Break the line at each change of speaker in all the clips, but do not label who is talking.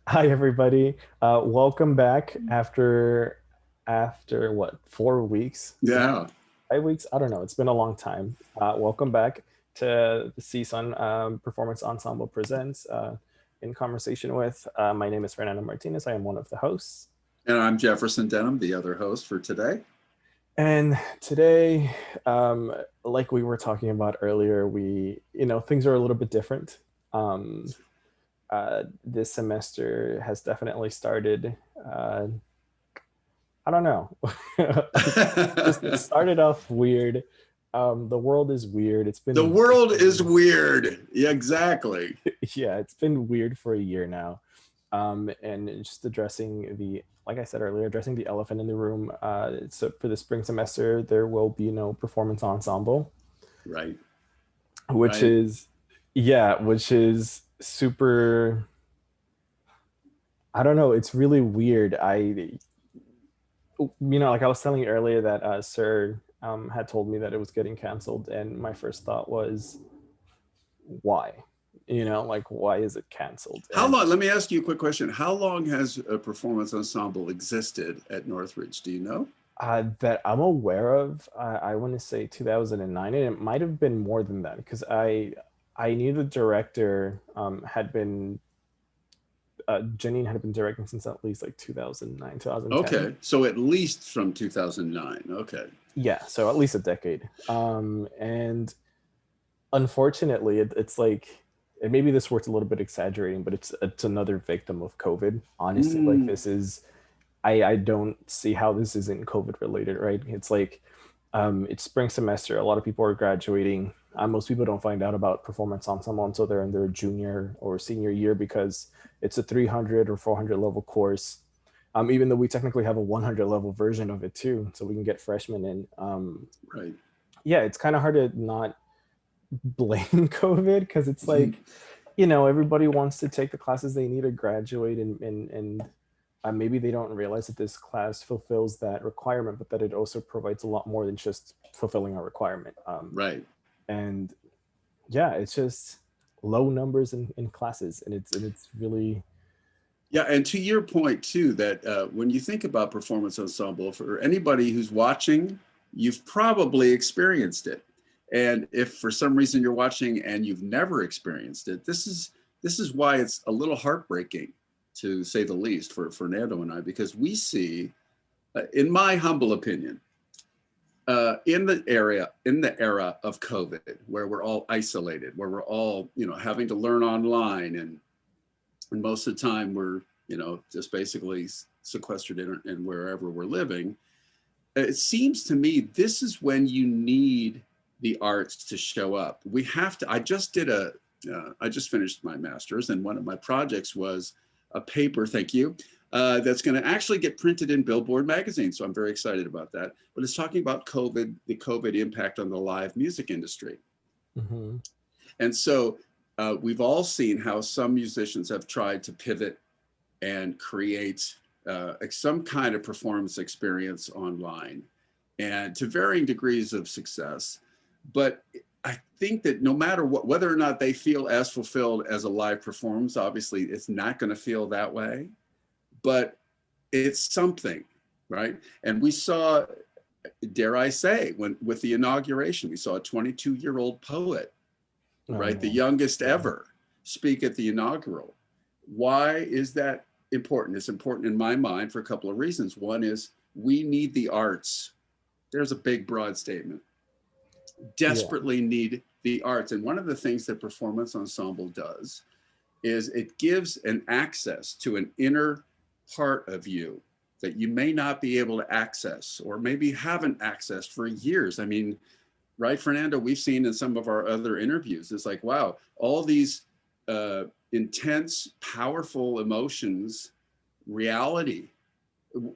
Hi everybody. Welcome back after what, 4 weeks?
Yeah.
5 weeks? I don't know. It's been a long time. Welcome back to the CSUN Performance Ensemble Presents in conversation with. My name is Fernando Martinez. I am one of the hosts.
And I'm Jefferson Denham, the other host for today.
And today, like we were talking about earlier, things are a little bit different. Um, this semester has definitely started. I don't know. It started off weird. The world is weird. It's
The
been weird
world is
for,
weird. Yeah, exactly.
yeah, it's been weird for a year now. And just addressing like I said earlier, addressing the elephant in the room. So for the spring semester, there will be no performance ensemble,
Right.
which
Right.
is, yeah, which is super. I don't know. It's really weird. Like I was telling you earlier that Sir had told me that it was getting canceled, and my first thought was, why? Like why is it canceled?
How
And
long? Let me ask you a quick question. How long has a performance ensemble existed at Northridge? Do you know?
that I'm aware of, I want to say 2009, and it might have been more than that because I knew the director had been Janine had been directing since at least like 2009, 2010.
Okay. So at least from 2009. Okay.
Yeah, so at least a decade. And unfortunately, it's like, and maybe this works a little bit exaggerating, but it's another victim of COVID. Honestly, like
Mm,
this is, I don't see how this isn't COVID related, right? It's like, it's spring semester. A lot of people are graduating. Most people don't find out about performance ensemble until they're in their junior or senior year because it's a 300 or 400 level course. Even though we technically have a 100 level version of it too, so we can get freshmen in.
right.
Yeah, it's kind of hard to not blame COVID because it's like, everybody wants to take the classes they need to graduate, and maybe they don't realize that this class fulfills that requirement, but that it also provides a lot more than just fulfilling a requirement.
Right.
And yeah, it's just low numbers in classes, and it's really.
Yeah, and to your point too, that when you think about performance ensemble, for anybody who's watching, you've probably experienced it. And if for some reason you're watching and you've never experienced it, this is why it's a little heartbreaking, to say the least, for Fernando and I, because we see, in my humble opinion, in the era of COVID, where we're all isolated, where we're all having to learn online, and most of the time we're just basically sequestered in wherever we're living. It seems to me this is when you need the arts to show up. We have to. I just finished my master's, and one of my projects was a paper, thank you, that's going to actually get printed in Billboard magazine, so I'm very excited about that. But it's talking about COVID, the COVID impact on the live music industry.
Mhm.
And so we've all seen how some musicians have tried to pivot and create some kind of performance experience online, and to varying degrees of success. But I think that no matter what, whether or not they feel as fulfilled as a live performance, obviously it's not going to feel that way, but it's something, right? And we saw, dare I say, when with the inauguration, we saw a 22-year-old poet,
Oh
right? The
man,
youngest
yeah.
ever, speak at the inaugural. Why is that important? It's important in my mind for a couple of reasons. One is we need the arts. There's a big, broad statement.
Yeah.
Desperately need the arts. And one of the things that performance ensemble does is it gives an access to an inner part of you that you may not be able to access, or maybe haven't accessed for years. I mean, right, Fernando, we've seen in some of our other interviews, it's like, wow, all these intense, powerful emotions, reality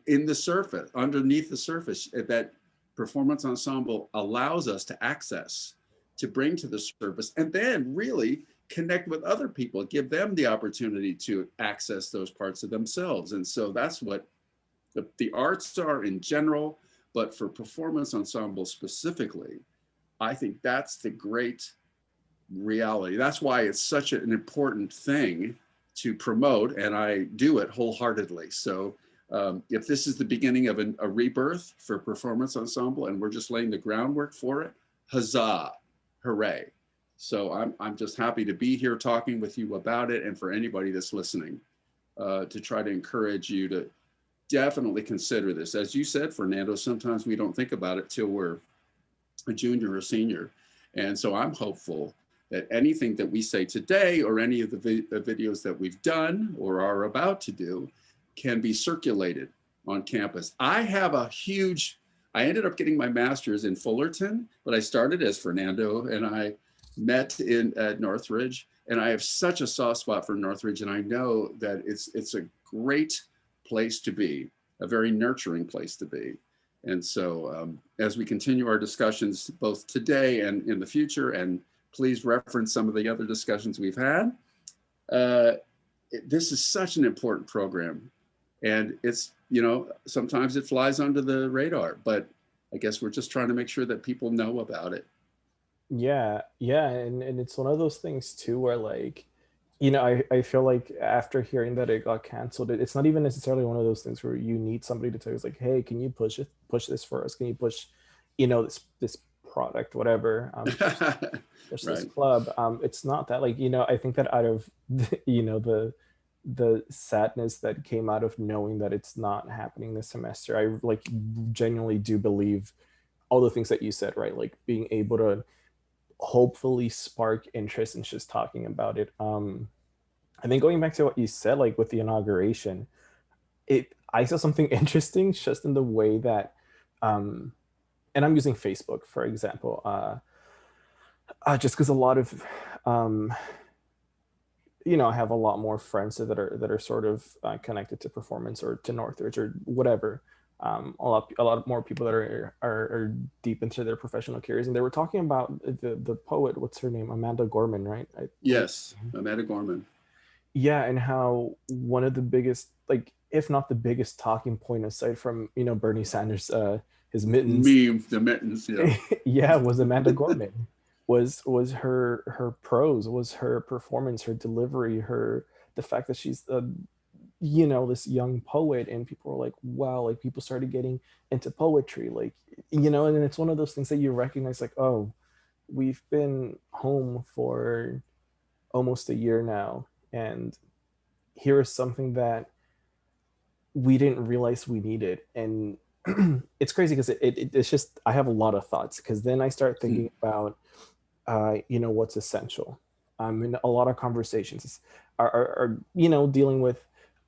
in the surface, underneath the surface, that performance ensemble allows us to access, to bring to the surface, and then really connect with other people, give them the opportunity to access those parts of themselves. And so that's what the arts are in general, but for performance ensemble specifically, I think that's the great reality. That's why it's such an important thing to promote, and I do it wholeheartedly. So if this is the beginning of a rebirth for Performance Ensemble and we're just laying the groundwork for it, huzzah, hooray. So I'm just happy to be here talking with you about it, and for anybody that's listening, to try to encourage you to definitely consider this. As you said, Fernando, sometimes we don't think about it till we're a junior or senior. And so I'm hopeful that anything that we say today or any of the videos that we've done or are about to do can be circulated on campus. I ended up getting my master's in Fullerton, but I started as Fernando and I met at Northridge, and I have such a soft spot for Northridge, and I know that it's a great place to be, a very nurturing place to be. And so as we continue our discussions both today and in the future, and please reference some of the other discussions we've had, this is such an important program. And it's, sometimes it flies under the radar, but I guess we're just trying to make sure that people know about it.
Yeah, and it's one of those things too where like, I feel like after hearing that it got canceled, it's not even necessarily one of those things where you need somebody to tell you, like, hey, can you push this for us? Can you push, this product, whatever, push this
Right.
club. It's not that, like, I think that out of the sadness that came out of knowing that it's not happening this semester, I like genuinely do believe all the things that you said, right? Like being able to hopefully spark interest in just talking about it. And then going back to what you said, like with the inauguration, I saw something interesting just in the way that, and I'm using Facebook for example, just because a lot of, um, I have a lot more friends that are sort of connected to performance or to Northridge or whatever. A lot more people that are deep into their professional careers, and they were talking about the poet. What's her name? Amanda Gorman, right? I believe.
Yes, Amanda Gorman.
Yeah, and how one of the biggest, like, if not the biggest talking point aside from Bernie Sanders, his mittens,
Meme, the mittens, yeah.
yeah, was Amanda Gorman. Was her prose, was her performance, her delivery, the fact that she's this young poet, and people were like, wow, like people started getting into poetry, like, and it's one of those things that you recognize, like, oh, we've been home for almost a year now, and here is something that we didn't realize we needed. And it's crazy because it's just, I have a lot of thoughts, because then I start thinking about what's essential. In a lot of conversations are dealing with,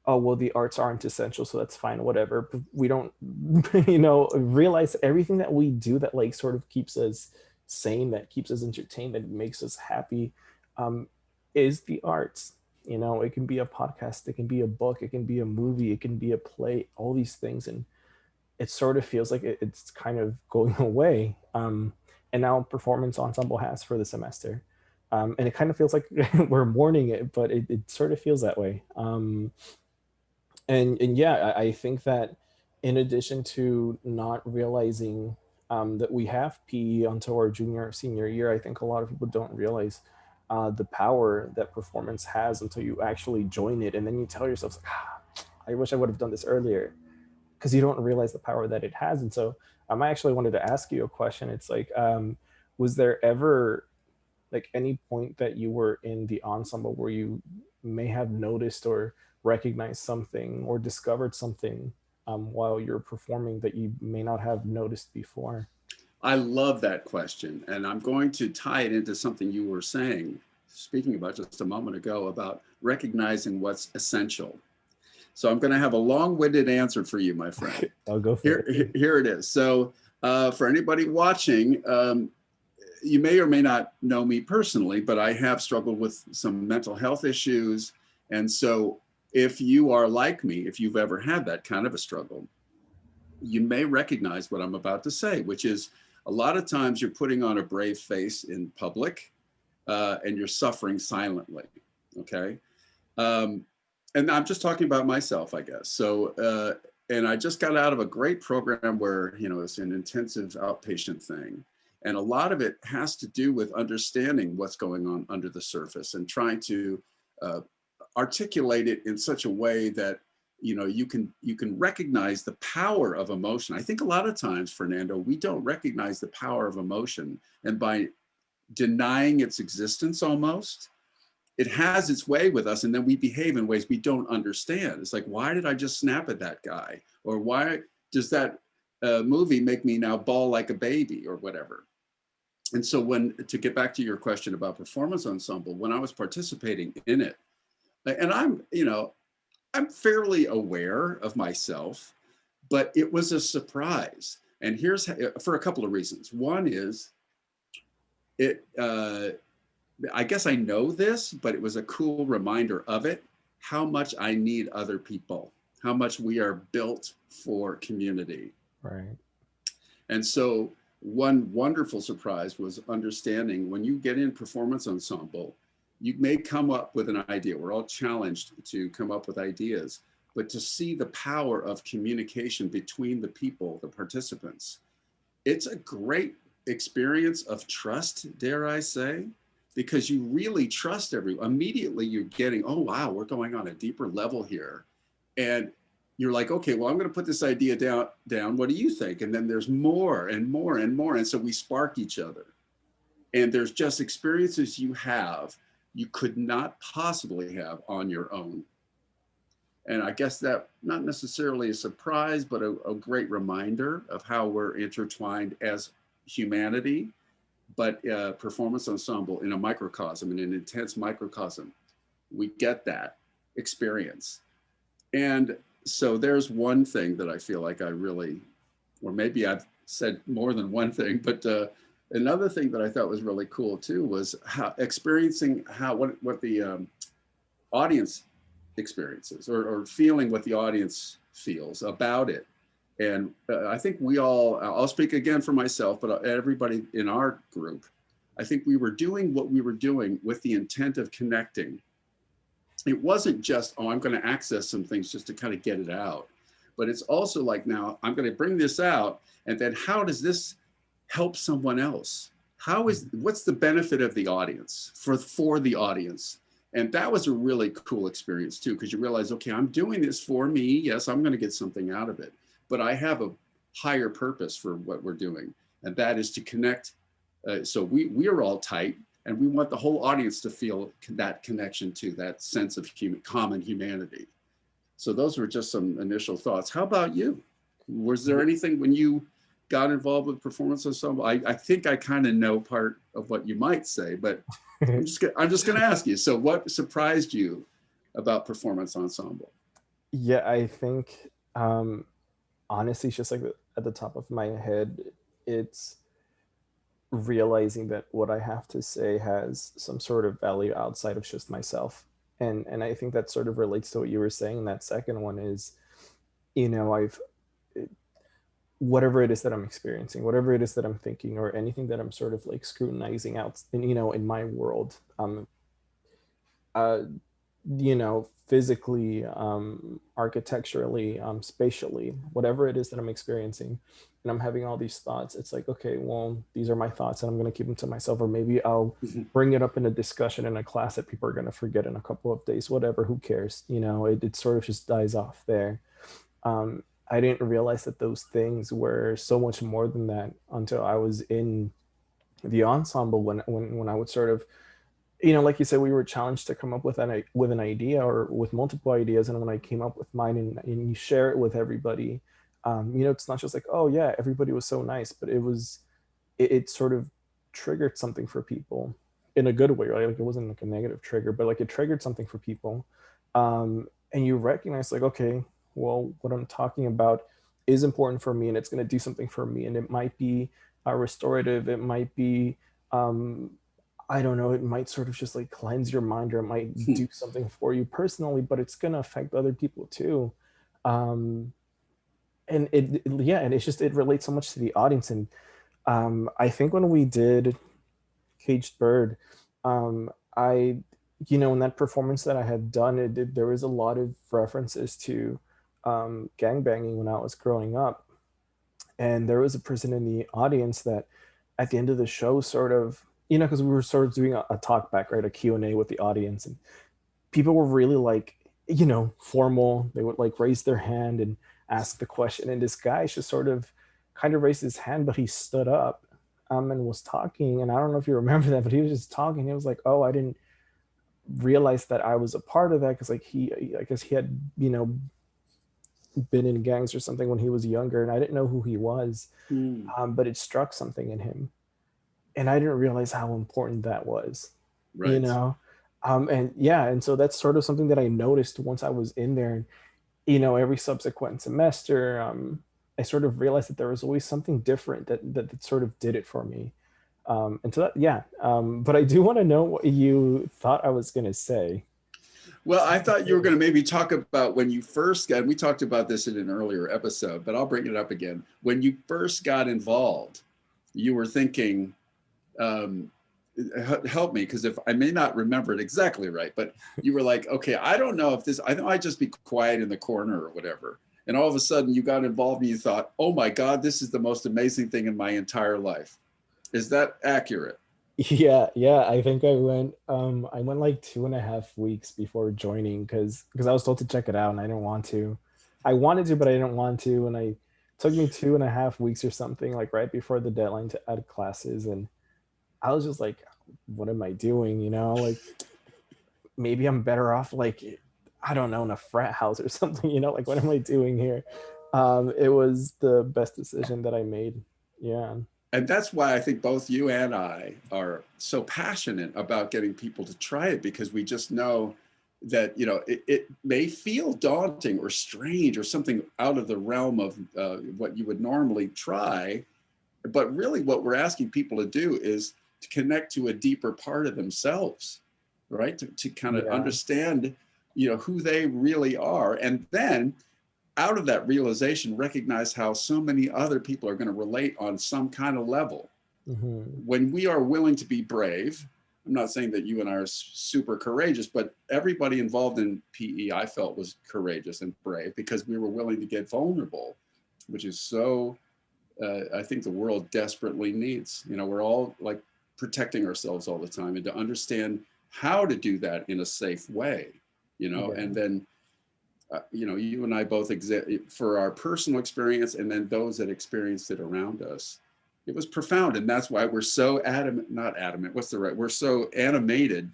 oh well, the arts aren't essential, so that's fine, whatever. But we don't realize everything that we do that like sort of keeps us sane, that keeps us entertained, that makes us happy, um, is the arts. It can be a podcast, it can be a book, it can be a movie, it can be a play, all these things. And it sort of feels like it's kind of going away. And now Performance Ensemble has for the semester. And it kind of feels like we're mourning it, but it sort of feels that way. And yeah, I think that in addition to not realizing that we have PE until our junior or senior year, I think a lot of people don't realize the power that performance has until you actually join it. And then you tell yourself, like, I wish I would have done this earlier, because you don't realize the power that it has. And so I actually wanted to ask you a question. It's like, was there ever like any point that you were in the ensemble where you may have noticed or recognized something or discovered something while you're performing that you may not have noticed before?
I love that question. And I'm going to tie it into something you were speaking about just a moment ago, about recognizing what's essential. So I'm going to have a long-winded answer for you, my friend.
I'll go for it.
Here it is. So for anybody watching, you may or may not know me personally, but I have struggled with some mental health issues. And so if you are like me, if you've ever had that kind of a struggle, you may recognize what I'm about to say, which is a lot of times you're putting on a brave face in public and you're suffering silently, okay? And I'm just talking about myself, I guess. So, and I just got out of a great program where, it's an intensive outpatient thing. And a lot of it has to do with understanding what's going on under the surface and trying to articulate it in such a way that you can recognize the power of emotion. I think a lot of times, Fernando, we don't recognize the power of emotion, and by denying its existence almost, it has its way with us, and then we behave in ways we don't understand. It's like, why did I just snap at that guy? Or why does that movie make me now bawl like a baby or whatever? And so to get back to your question about performance ensemble, when I was participating in it, and I'm fairly aware of myself, but it was a surprise. And here's for a couple of reasons. One is it, I guess I know this, but it was a cool reminder of it, how much I need other people, how much we are built for community.
Right.
And so one wonderful surprise was understanding when you get in performance ensemble, you may come up with an idea. We're all challenged to come up with ideas, but to see the power of communication between the people, the participants, it's a great experience of trust, dare I say, because you really trust everyone. Immediately you're getting, oh, wow, we're going on a deeper level here. And you're like, okay, well, I'm going to put this idea down. What do you think? And then there's more and more and more. And so we spark each other. And there's just experiences you could not possibly have on your own. And I guess that not necessarily a surprise, but a great reminder of how we're intertwined as humanity, but performance ensemble in a microcosm, in an intense microcosm. We get that experience. And so there's one thing that I feel like I really, or maybe I've said more than one thing, but another thing that I thought was really cool too was what the audience experiences, or feeling what the audience feels about it. And I think I'll speak again for myself, but everybody in our group, I think we were doing what we were doing with the intent of connecting. It wasn't just, oh, I'm going to access some things just to kind of get it out. But it's also like, now I'm going to bring this out. And then how does this help someone else? What's the benefit of the audience for the audience? And that was a really cool experience too, because you realize, okay, I'm doing this for me. Yes, I'm going to get something out of it, but I have a higher purpose for what we're doing. And that is to connect. So we are all tight, and we want the whole audience to feel that connection to that sense of common humanity. So those were just some initial thoughts. How about you? Was there anything when you got involved with performance ensemble? I think I kind of know part of what you might say, but I'm just going to ask you. So what surprised you about performance ensemble?
Yeah, I think honestly, it's just like at the top of my head, it's realizing that what I have to say has some sort of value outside of just myself. And I think that sort of relates to what you were saying. That second one is, I've whatever it is that I'm experiencing, whatever it is that I'm thinking, or anything that I'm sort of like scrutinizing out, in my world, uh, physically, architecturally, spatially, whatever it is that I'm experiencing, and I'm having all these thoughts, it's like, okay, well, these are my thoughts and I'm going to keep them to myself, or maybe I'll bring it up in a discussion in a class that people are going to forget in a couple of days, whatever, who cares? It sort of just dies off there. I didn't realize that those things were so much more than that until I was in the ensemble, when I would sort of, like you said, we were challenged to come up with an idea or with multiple ideas. And when I came up with mine, and you share it with everybody, it's not just like, oh yeah, everybody was so nice, but it sort of triggered something for people in a good way, right? Like it wasn't like a negative trigger, but like it triggered something for people. And you recognize like, okay, well, what I'm talking about is important for me, and it's going to do something for me. And it might be restorative. It might be, I don't know, it might sort of just like cleanse your mind, or it might do something for you personally, but it's going to affect other people too. Um, and yeah, and it relates so much to the audience. And I think when we did Caged Bird, I, in that performance that I had done, there was a lot of references to gangbanging when I was growing up. And there was a person in the audience that at the end of the show sort of, because we were sort of doing a talk back, right, a Q&A with the audience, and people were really like, formal. They would like raise their hand and ask the question, and this guy just sort of kind of raised his hand, but he stood up and was talking. And I don't know if you remember that, but he was just talking. He was like, oh, I didn't realize that I was a part of that, because like I guess he had been in gangs or something when he was younger, and I didn't know who he was.
Mm,
But it struck something in him, and I didn't realize how important that was, you
right.
know. And yeah, and so that's sort of something that I noticed once I was in there. Every subsequent semester, I sort of realized that there was always something different that sort of did it for me. And so that, yeah. But I do want to know what you thought I was going to say.
Well,
So
I
I'm
thought you were going
curious.
to maybe talk about when you first got, we talked about this in an earlier episode, but I'll bring it up again. When you first got involved, you were thinking, um, help me, because if I may not remember it exactly right, but you were like, okay, I don't know if this, I know I just be quiet in the corner or whatever. And all of a sudden you got involved and you thought, oh my God, this is the most amazing thing in my entire life. Is that accurate?
Yeah, yeah. I went like 2.5 weeks before joining, because I was told to check it out and I didn't want to. I wanted to, but I didn't want to. And I took me 2.5 weeks or something, like right before the deadline to add classes. And I was just like, what am I doing? Like maybe I'm better off, like, I don't know, in a frat house or something, like what am I doing here? It was the best decision that I made. Yeah.
And that's why I think both you and I are so passionate about getting people to try it, because we just know that it may feel daunting or strange or something out of the realm of what you would normally try, but really what we're asking people to do is to connect to a deeper part of themselves, right? To kind of
Yeah.
understand who they really are, and then out of that realization, recognize how so many other people are going to relate on some kind of level.
Hmm.
When we are willing to be brave, I'm not saying that you and I are super courageous, but everybody involved in PE, I felt, was courageous and brave because we were willing to get vulnerable, which is so, I think the world desperately needs. We're all like protecting ourselves all the time, and to understand how to do that in a safe way,
Yeah.
and then you and I both for our personal experience, and then those that experienced it around us. It was profound, and that's why we're so adamant, not adamant, what's the right? We're so animated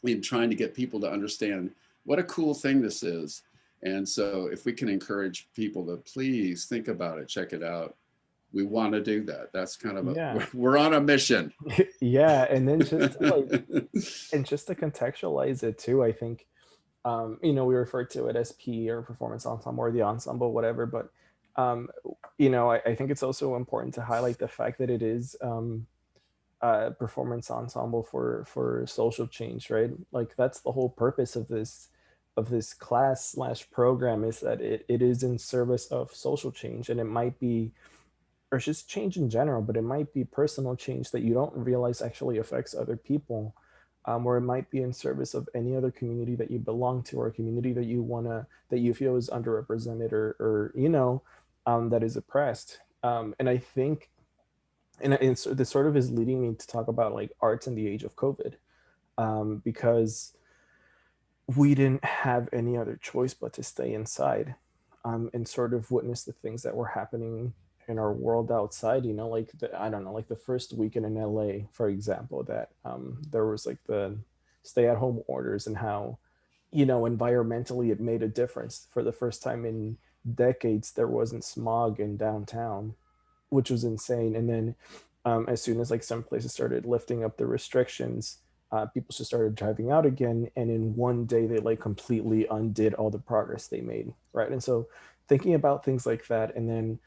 in trying to get people to understand what a cool thing this is. And so if we can encourage people to please think about it, check it out, we want to do that. That's kind of
Yeah.
we're on a mission.
Yeah. And then just to contextualize it too, I think, we refer to it as P or performance ensemble or the ensemble, whatever. But, I think it's also important to highlight the fact that it is a performance ensemble for social change, right? Like that's the whole purpose of this class slash program, is that it is in service of social change. And it might be, or just change in general, but it might be personal change that you don't realize actually affects other people, or it might be in service of any other community that you belong to, or a community that you feel is underrepresented, or that is oppressed. And I think, and so this sort of is leading me to talk about like arts in the age of COVID, because we didn't have any other choice but to stay inside, and sort of witness the things that were happening in our world outside. Like I don't know, like the first weekend in LA, for example, that there was like the stay-at-home orders, and how environmentally it made a difference. For the first time in decades, there wasn't smog in downtown, which was insane. And then, as soon as like some places started lifting up the restrictions, people just started driving out again. And in one day, they like completely undid all the progress they made, right? And so, thinking about things like that, and then,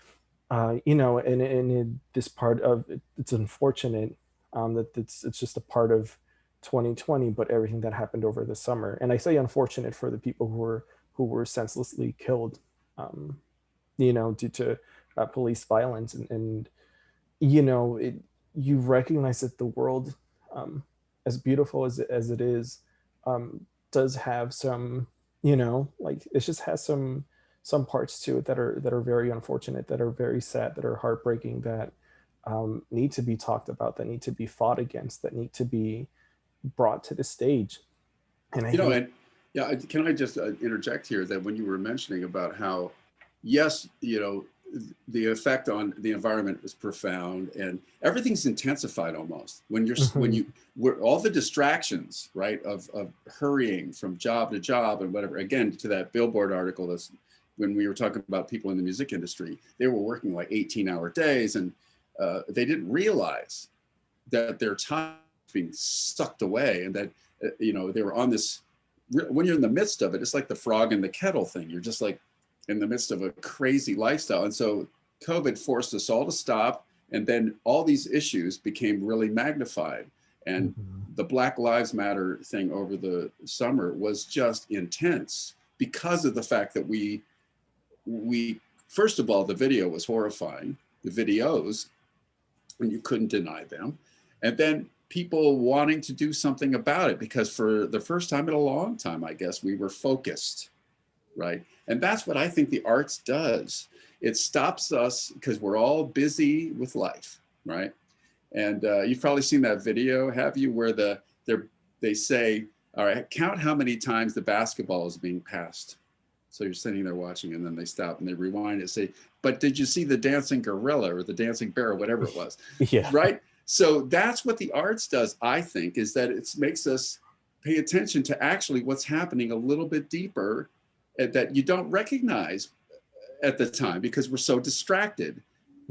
and in this part of it, it's unfortunate, that it's just a part of 2020, but everything that happened over the summer. And I say unfortunate for the people who were senselessly killed, um, due to police violence. And it, you recognize that the world, as beautiful as it is, does have some, like it just has some parts to it that are very unfortunate, that are very sad, that are heartbreaking, that need to be talked about, that need to be fought against, that need to be brought to the stage. And I
you know
think,
and Yeah, can I just interject here that when you were mentioning about how, yes, the effect on the environment is profound and everything's intensified almost when
Hmm.
we're all the distractions, right, of hurrying from job to job and whatever. Again, to that Billboard article, that's when we were talking about people in the music industry, they were working like 18-hour days, and they didn't realize that their time was being sucked away, and that they were on this. When you're in the midst of it, it's like the frog in the kettle thing. You're just like in the midst of a crazy lifestyle, and so COVID forced us all to stop, and then all these issues became really magnified. And
Hmm.
the Black Lives Matter thing over the summer was just intense because of the fact that we first of all, the video was horrifying, the videos, and you couldn't deny them. And then people wanting to do something about it because for the first time in a long time, I guess, we were focused, right? And that's what I think the arts does. It stops us because we're all busy with life, right? And you've probably seen that video, have you, where they say, all right, count how many times the basketball is being passed. So you're sitting there watching, and then they stop and they rewind and say, but did you see the dancing gorilla or the dancing bear or whatever it was,
Yeah.
right? So that's what the arts does, I think, is that it makes us pay attention to actually what's happening a little bit deeper, that you don't recognize at the time because we're so distracted.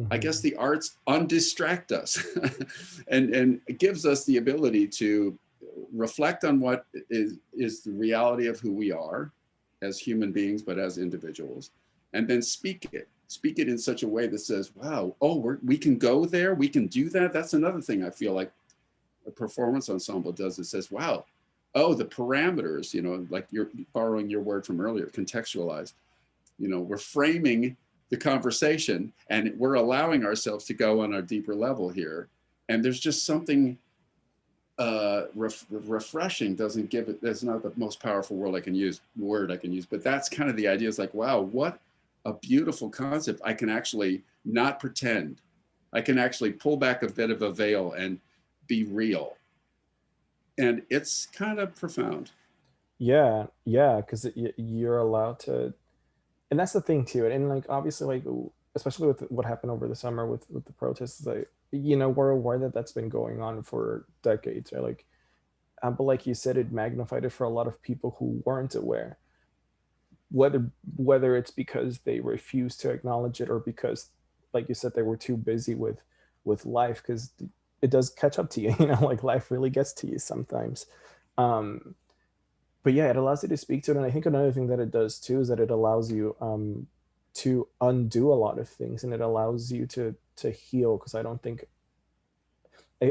I guess
Hmm.
the arts undistract us and it gives us the ability to reflect on what is the reality of who we are as human beings, but as individuals, and then speak it in such a way that says, wow, oh, we can go there, we can do that. That's another thing I feel like a performance ensemble does. It says, wow, oh, the parameters, like you're borrowing your word from earlier, contextualize. We're framing the conversation and we're allowing ourselves to go on a deeper level here. And there's just something refreshing. Doesn't give it, that's not the most powerful word I can use, but that's kind of the idea. Is like, wow, what a beautiful concept. I can actually not pretend. I can actually pull back a bit of a veil and be real. And it's kind of profound.
Yeah, yeah, because you're allowed to, and that's the thing too. And like obviously, like especially with what happened over the summer with the protests, like we're aware that that's been going on for decades, right? Like, but like you said, it magnified it for a lot of people who weren't aware, whether it's because they refused to acknowledge it or because, like you said, they were too busy with life. Because it does catch up to you, like life really gets to you sometimes. Um, but yeah, it allows you to speak to it. And I think another thing that it does too is that it allows you to undo a lot of things, and it allows you to heal. Because I don't think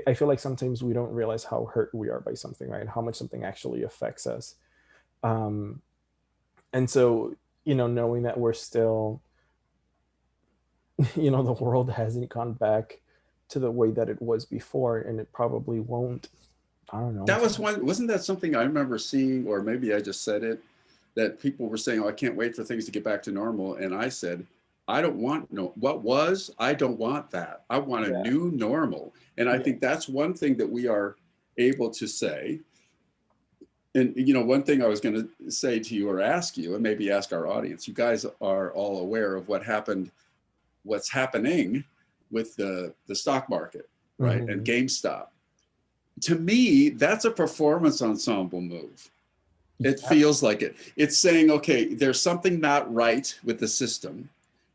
I feel like sometimes we don't realize how hurt we are by something, right? How much something actually affects us. Um, and so, knowing that we're still, the world hasn't gone back to the way that it was before, and it probably won't. I don't know.
That was one, wasn't that something I remember seeing, or maybe I just said it, that people were saying, oh, I can't wait for things to get back to normal. And I said, I don't want what was, I don't want that. I want a
Yeah,
new normal. And I
yeah,
think that's one thing that we are able to say. And, one thing I was going to say to you or ask you, and maybe ask our audience, you guys are all aware of what's happening with the stock market, right? And
hmm,
GameStop. To me, that's a performance ensemble move. It
yeah,
feels like it. It's saying, okay, there's something not right with the system,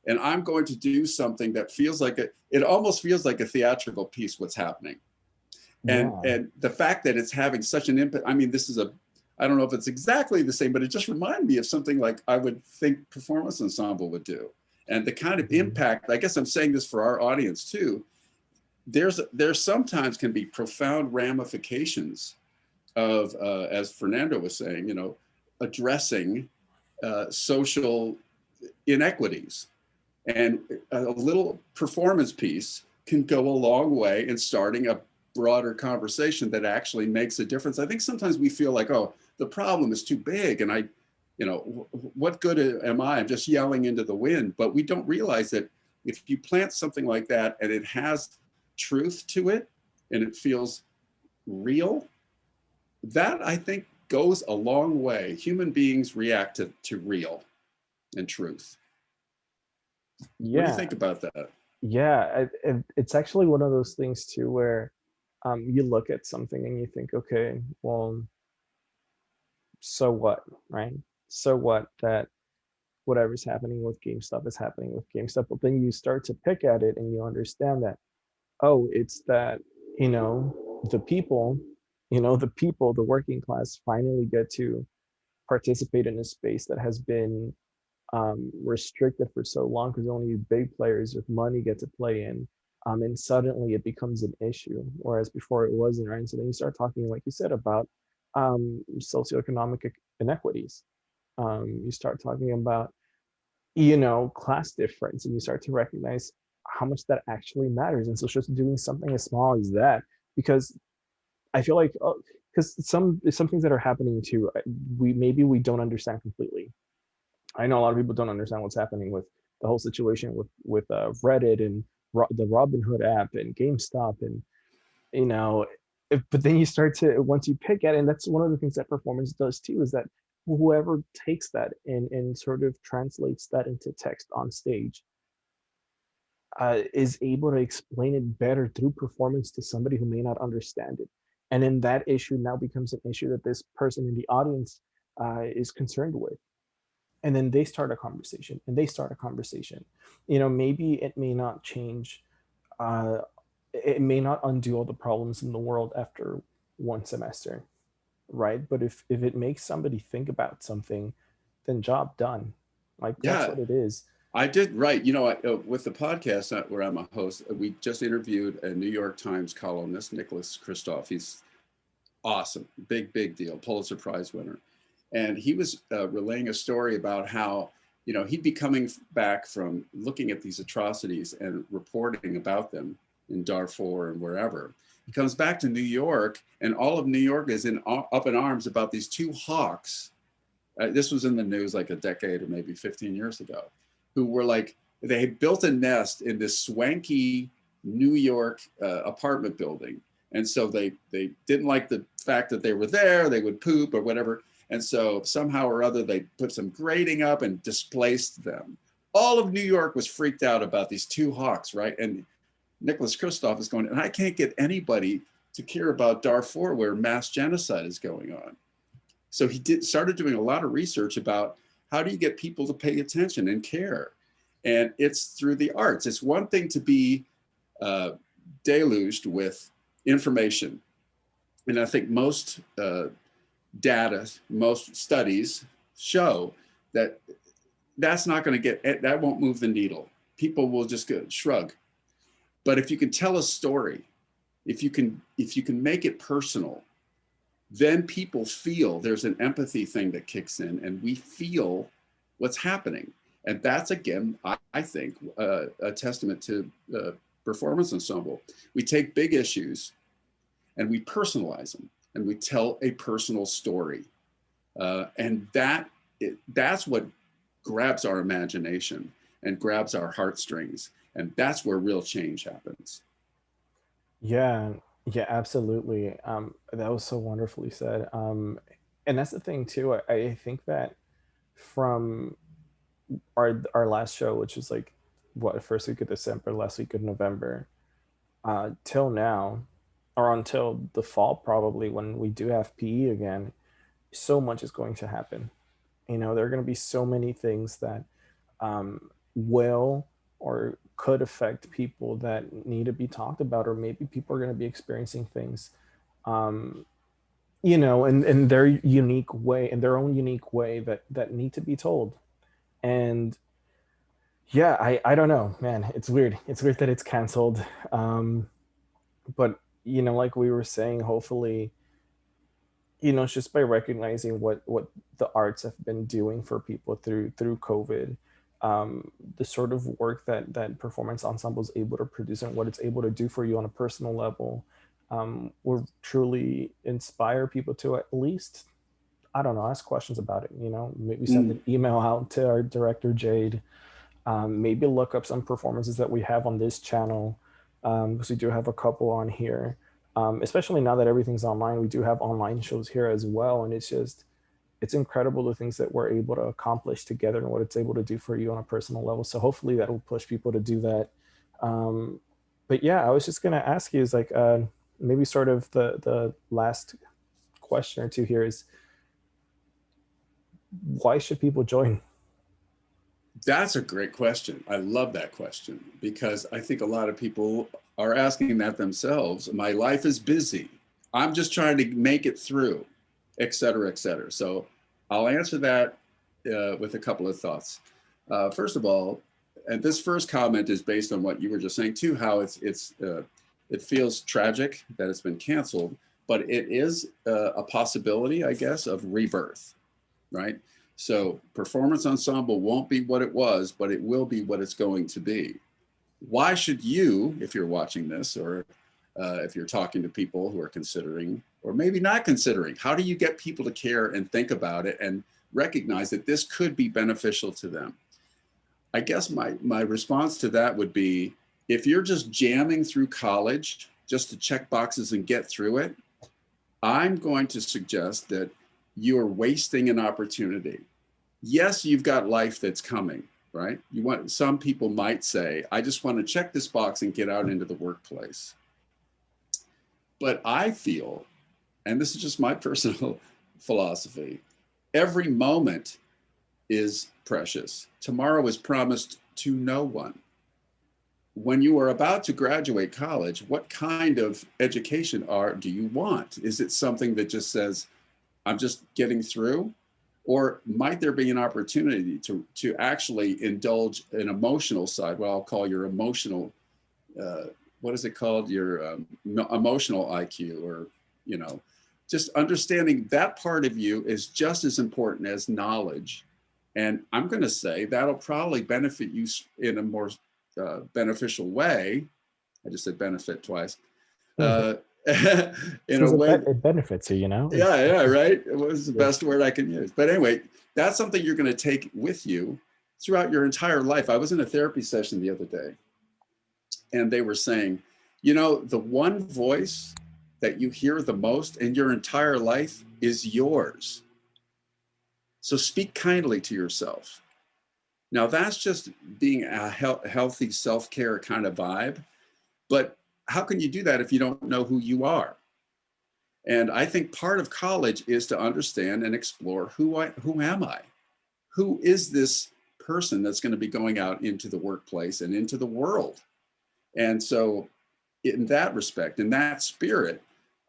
and I'm going to do something that feels like it almost feels like a theatrical piece, what's happening. And
yeah.
and the fact that it's having such an impact, I mean, I don't know if it's exactly the same, but it just reminded me of something like I would think performance ensemble would do. And the kind of
Mhm.
impact, I guess I'm saying this for our audience too, there's sometimes can be profound ramifications of, as Fernando was saying, addressing social inequities. And a little performance piece can go a long way in starting a broader conversation that actually makes a difference. I think sometimes we feel like, oh, the problem is too big, and what good am I? I'm just yelling into the wind. But we don't realize that if you plant something like that and it has truth to it and it feels real, that I think goes a long way. Human beings react to real and truth. What do you
Yeah,
think about that?
yeah. It's actually one of those things too where you look at something and you think, okay, well, so what, right? So what that whatever's happening with GameStop is happening with GameStop. But then you start to pick at it and you understand that, oh, it's that, the people, the working class finally get to participate in a space that has been restricted for so long because only big players with money get to play in. And suddenly it becomes an issue, whereas before it wasn't, right? And so then you start talking, like you said, about socioeconomic inequities. You start talking about, class difference, and you start to recognize how much that actually matters. And so just doing something as small as that, because I feel like, because some things that are happening too, we don't understand completely. I know a lot of people don't understand what's happening with the whole situation with Reddit and the Robinhood app and GameStop, and you know, but then you start to, once you pick at it, and that's one of the things that performance does too, is that whoever takes that and sort of translates that into text on stage is able to explain it better through performance to somebody who may not understand it. And then that issue now becomes an issue that this person in the audience is concerned with. And then they start a conversation and they start a conversation. Maybe it may not change, uh, it may not undo all the problems in the world after one semester, right? But if it makes somebody think about something, then job done. Like that's
Yeah,
what it is.
I did right. With the podcast where I'm a host, we just interviewed a New York Times columnist, Nicholas Kristof. He's awesome, big deal, Pulitzer Prize winner. And he was relaying a story about how, he'd be coming back from looking at these atrocities and reporting about them in Darfur and wherever. He comes back to New York, and all of New York is up in arms about these two hawks. This was in the news like a decade or maybe 15 years ago, who were like, they had built a nest in this swanky New York apartment building. And so they didn't like the fact that they were there, they would poop or whatever. And so somehow or other, they put some grating up and displaced them. All of New York was freaked out about these two hawks, right? And Nicholas Kristof is going, and I can't get anybody to care about Darfur where mass genocide is going on. So he started doing a lot of research about how do you get people to pay attention and care? And it's through the arts. It's one thing to be uh, deluged with information. And I think most data, most studies show that that's not going to that won't move the needle. People will just go shrug. But if you can tell a story, if you can make it personal, then people feel there's an empathy thing that kicks in and we feel what's happening. And that's, again, I think, a testament to performance ensemble. We take big issues and we personalize them and we tell a personal story. And that's what grabs our imagination and grabs our heartstrings. And that's where real change happens.
Yeah, yeah, absolutely. That was so wonderfully said. And that's the thing too. I think that from our last show, which was like what, first week of December, last week of November, till now, or until the fall probably when we do have PE again, so much is going to happen. There are going to be so many things that will or could affect people that need to be talked about, or maybe people are going to be experiencing things, um, in their unique way, in their own unique way that need to be told. And yeah, I don't know, man. It's weird. It's weird that it's canceled. But like we were saying, hopefully, it's just by recognizing what the arts have been doing for people through COVID, the sort of work that performance ensemble is able to produce and what it's able to do for you on a personal level, will truly inspire people to at least, I don't know, ask questions about it. Maybe send
Mm.
an email out to our director Jade. Maybe look up some performances that we have on this channel, because we do have a couple on here. Especially now that everything's online, we do have online shows here as well, and it's incredible the things that we're able to accomplish together and what it's able to do for you on a personal level. So hopefully that'll push people to do that. Um, but yeah, I was just gonna ask you is like maybe sort of the last question or two here is why should people join?
That's a great question. I love that question because I think a lot of people are asking that themselves. My life is busy. I'm just trying to make it through, et cetera, et cetera. So I'll answer that with a couple of thoughts. First of all, and this first comment is based on what you were just saying too, how it feels tragic that it's been canceled, but it is a possibility, I guess, of rebirth, right? So performance ensemble won't be what it was, but it will be what it's going to be. Why should you, if you're watching this, or if you're talking to people who are considering, or maybe not considering, how do you get people to care and think about it and recognize that this could be beneficial to them? I guess my response to that would be, if you're just jamming through college just to check boxes and get through it, I'm going to suggest that you're wasting an opportunity. Yes, you've got life that's coming, right? You want, some people might say, I just want to check this box and get out into the workplace. But I feel, and this is just my personal philosophy, every moment is precious. Tomorrow is promised to no one. When you are about to graduate college, what kind of education do you want? Is it something that just says, I'm just getting through? Or might there be an opportunity to actually indulge an emotional side, what I'll call your emotional, what is it called? Your emotional IQ, or, you know, just understanding that part of you is just as important as knowledge. And I'm going to say that'll probably benefit you in a more beneficial way. I just said benefit twice. Uh, in a
Because
way,
it benefits you, you know?
yeah, yeah, right. It was the
Yeah.
best word I can use. But anyway, that's something you're going to take with you throughout your entire life. I was in a therapy session the other day, and they were saying, you know, the one voice that you hear the most in your entire life is yours. So speak kindly to yourself. Now, that's just being a healthy self care kind of vibe. But how can you do that if you don't know who you are? And I think part of college is to understand and explore who am I? Who is this person that's going to be going out into the workplace and into the world? And so, in that respect, in that spirit,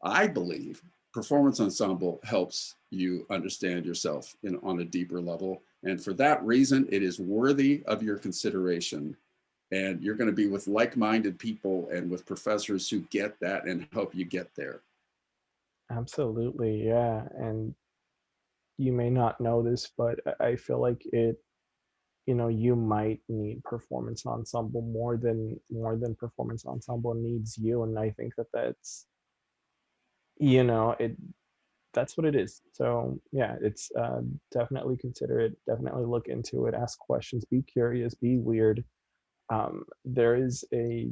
I believe performance ensemble helps you understand yourself on a deeper level. And for that reason, it is worthy of your consideration. And you're going to be with like minded people and with professors who get that and help you get there.
Absolutely, yeah. And you may not know this, but I feel like you might need performance ensemble more than performance ensemble needs you. And I think that that's, it that's what it is. So yeah, it's definitely consider it, definitely look into it, ask questions, be curious, be weird. There is a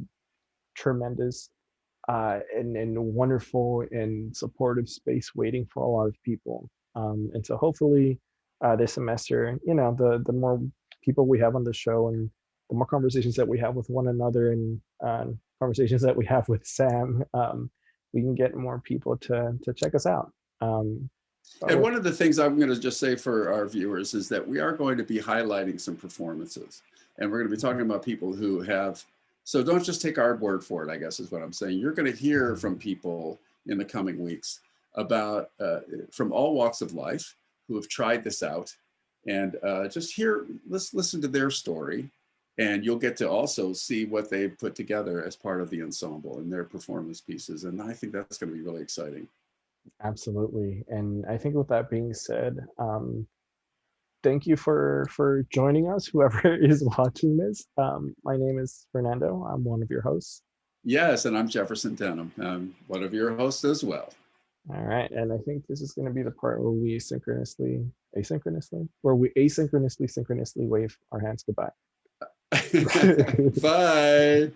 tremendous and wonderful and supportive space waiting for a lot of people. And so hopefully this semester, the more people we have on the show and the more conversations that we have with one another and conversations that we have with Sam, we can get more people to check us out. Um, but
And
with
one of the things I'm going to just say for our viewers is that we are going to be highlighting some performances. And we're going to be talking about people who have, so don't just take our word for it, I guess is what I'm saying. You're going to hear from people in the coming weeks about, from all walks of life who have tried this out. And just hear, let's listen to their story. And you'll get to also see what they've put together as part of the ensemble and their performance pieces. And I think that's going to be really exciting.
Absolutely. And I think with that being said, thank you for joining us, whoever is watching this. My name is Fernando. I'm one of your hosts.
Yes, and I'm Jefferson Denham, one of your hosts as well.
All right, and I think this is going to be the part where we synchronously wave our hands goodbye.
Bye.